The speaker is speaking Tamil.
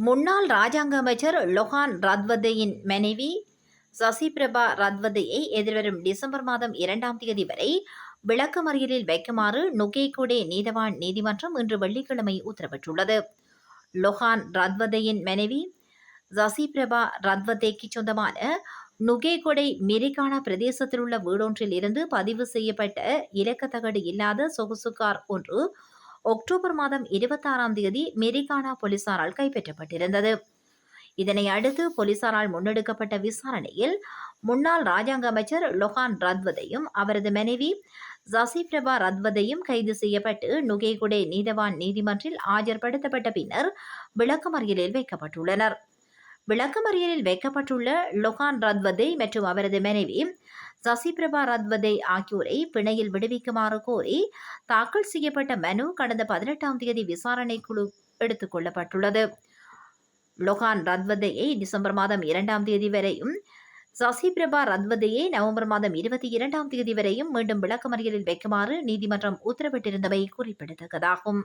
முன்னாள் ராஜாங்க அமைச்சர் லொஹான் ரத்வதையின் மனைவி சசிபிரபா ரத்வதையை எதிர்வரும் டிசம்பர் மாதம் 2ஆம் தேதி வரை விளக்கமறியலில் வைக்குமாறு நுகேகொடே நீதவான் நீதிமன்றம் இன்று வெள்ளிக்கிழமை உத்தரவிட்டுள்ளது. லொஹான் ரத்வதையின் மனைவி சசிபிரபா ரத்வதேக்கு சொந்தமான நுகேகொடை மிரிகானா பிரதேசத்தில் உள்ள வீடொன்றில் இருந்து பதிவு செய்யப்பட்ட இலக்கத்தகடு இல்லாத சொகுசு கார் ஒன்று அக்டோபர் மாதம் 26ஆம் தேதி மெரிகானா போலீசாரால் கைப்பற்றப்பட்டிருந்தது. இதனை அடுத்து போலீசாரால் முன்னெடுக்கப்பட்ட விசாரணையில் முன்னாள் ராஜாங்க அமைச்சர் லொஹான் ரத்வதையும் அவரது மனைவி சசிபிரபா ரத்வதையும் கைது செய்யப்பட்டு நுகேகுடே நீதவான் நீதிமன்றில் ஆஜர்படுத்தப்பட்ட பின்னர் விளக்கமறியலில் வைக்கப்பட்டுள்ளனர். விளக்கமறியலில் வைக்கப்பட்டுள்ள லொஹான் ரத்வதை மற்றும் அவரது மனைவி சசிபிரபா ரத்வதை ஆகியோரை பிணையில் விடுவிக்குமாறு கோரி தாக்கல் செய்யப்பட்ட மனு கடந்த 18ஆம் தேதி விசாரணைக்குழு எடுத்துக் கொள்ளப்பட்டுள்ளது. லொஹான் ரத்வதையை டிசம்பர் மாதம் 2ஆம் தேதி வரையும் சசிபிரபா ரத்வதையை நவம்பர் மாதம் 22ஆம் தேதி வரையும் மீண்டும் விளக்கமறியலில் வைக்குமாறு நீதிமன்றம் உத்தரவிட்டிருந்தமை குறிப்பிடத்தக்கதாகும்.